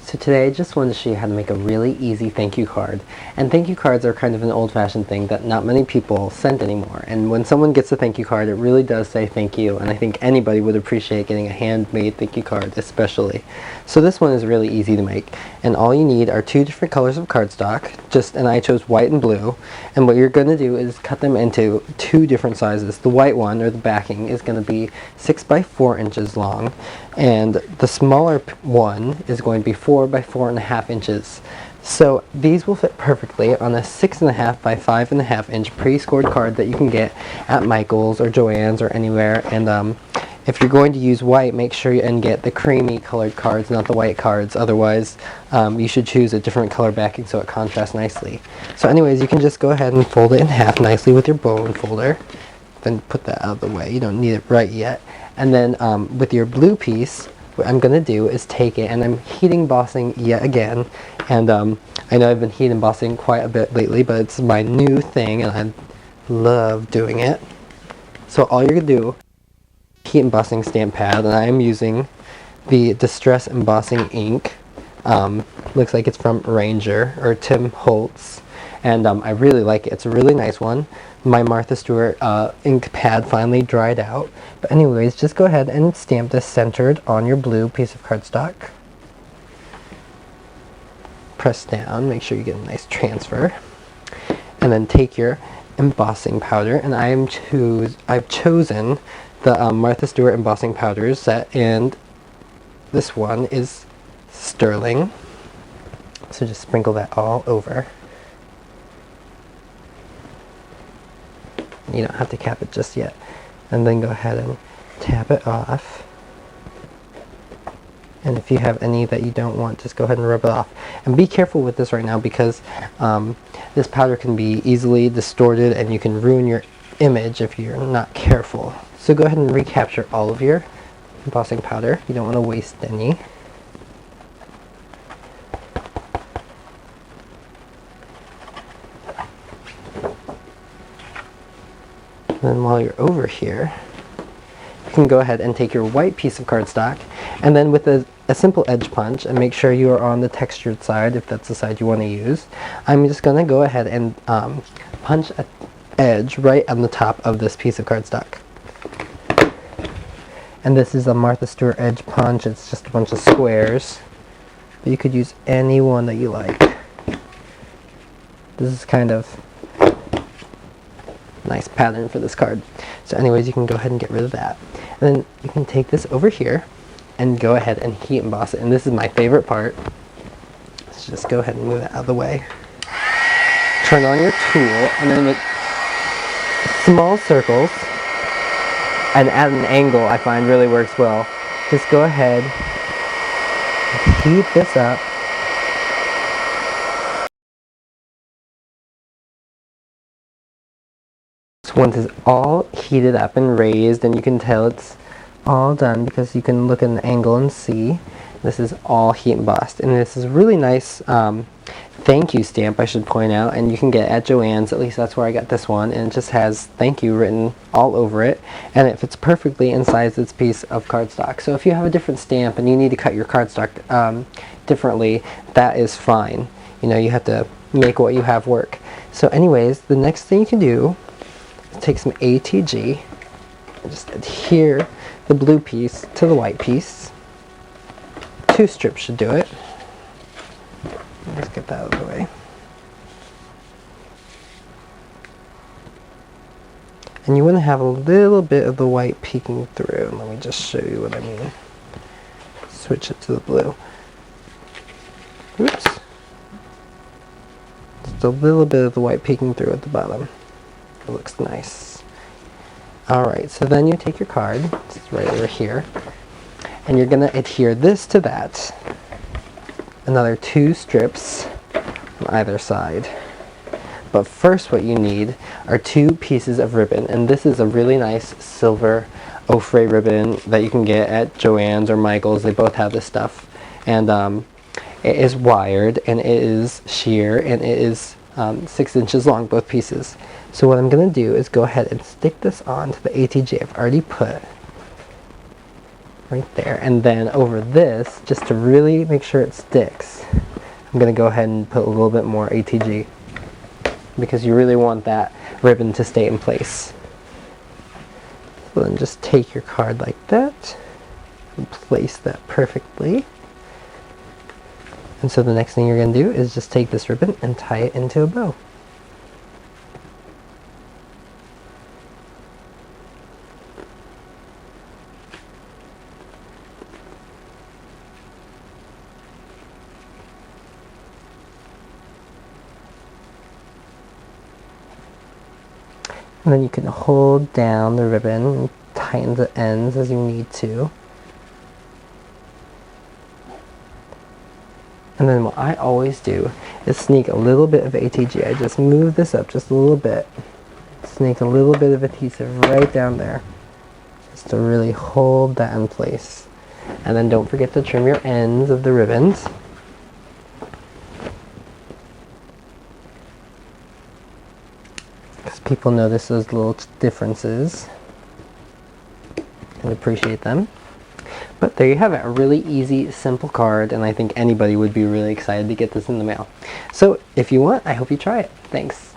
So today I just wanted to show you how to make a really easy thank you card. And thank you cards are kind of an old-fashioned thing that not many people send anymore. And when someone gets a thank you card, it really does say thank you. And I think anybody would appreciate getting a handmade thank you card especially. So this one is really easy to make. And all you need are two different colors of cardstock. And I chose white and blue. And what you're going to do is cut them into two different sizes. The white one, or the backing, is going to be 6 by 4 inches long. And the smaller one is going to be 4 by 4.5 inches. So these will fit perfectly on a 6.5 by 5.5 inch pre-scored card that you can get at Michael's or Joann's or anywhere. And if you're going to use white, make sure and get the creamy colored cards, not the white cards. Otherwise, you should choose a different color backing so it contrasts nicely. So anyways, you can just go ahead and fold it in half nicely with your bone folder. Then put that out of the way. You don't need it right yet. And then with your blue piece, what I'm going to do is take it, and I'm heat embossing yet again. And I know I've been heat embossing quite a bit lately, but it's my new thing, and I love doing it. So all you're going to do, heat embossing stamp pad, and I am using the Distress Embossing ink. Looks like it's from Ranger, or Tim Holtz. And I really like it. It's a really nice one. My Martha Stewart ink pad finally dried out. But anyways, just go ahead and stamp this centered on your blue piece of cardstock. Press down, make sure you get a nice transfer. And then take your embossing powder, and I've chosen the Martha Stewart embossing powder set, and this one is sterling. So just sprinkle that all over. You don't have to cap it just yet. And then go ahead and tap it off. And if you have any that you don't want, just go ahead and rub it off. And be careful with this right now, because this powder can be easily distorted and you can ruin your image if you're not careful. So go ahead and recapture all of your embossing powder. You don't want to waste any. And then while you're over here, you can go ahead and take your white piece of cardstock, and then with a simple edge punch, and make sure you are on the textured side if that's the side you want to use. I'm just going to go ahead and punch an edge right on the top of this piece of cardstock. And this is a Martha Stewart edge punch. It's just a bunch of squares, but you could use any one that you like. This is kind of nice pattern for this card. So anyways, you can go ahead and get rid of that. And then you can take this over here and go ahead and heat emboss it. And this is my favorite part. Let's just go ahead and move it out of the way. Turn on your tool, and then with small circles and at an angle, I find really works well. Just go ahead and heat this up. Once it's all heated up and raised, and you can tell it's all done because you can look at an angle and see this is all heat embossed. And this is a really nice thank you stamp, I should point out, and you can get at Joann's. At least that's where I got this one, and it just has thank you written all over it, and it fits perfectly inside this piece of cardstock. So if you have a different stamp and you need to cut your cardstock differently, that is fine. You know, you have to make what you have work. So anyways, the next thing you can do, take some ATG and just adhere the blue piece to the white piece. 2 strips should do it. Let's get that out of the way. And you want to have a little bit of the white peeking through. Let me just show you what I mean. Switch it to the blue. Oops. Just a little bit of the white peeking through at the bottom. It looks nice. Alright, so then you take your card, it's right over here, and you're going to adhere this to that. Another 2 strips on either side. But first what you need are 2 pieces of ribbon, and this is a really nice silver Ofray ribbon that you can get at Joann's or Michael's. They both have this stuff. And it is wired, and it is sheer, and it is 6 inches long, both pieces. So what I'm going to do is go ahead and stick this onto the ATG I've already put right there. And then over this, just to really make sure it sticks, I'm going to go ahead and put a little bit more ATG because you really want that ribbon to stay in place. So then just take your card like that and place that perfectly. And so the next thing you're going to do is just take this ribbon and tie it into a bow. And then you can hold down the ribbon and tighten the ends as you need to. And then what I always do is sneak a little bit of ATG. I just move this up just a little bit. Sneak a little bit of adhesive right down there, just to really hold that in place. And then don't forget to trim your ends of the ribbons. Because people notice those little differences and appreciate them. But there you have it, a really easy, simple card, and I think anybody would be really excited to get this in the mail. So if you want, I hope you try it. Thanks.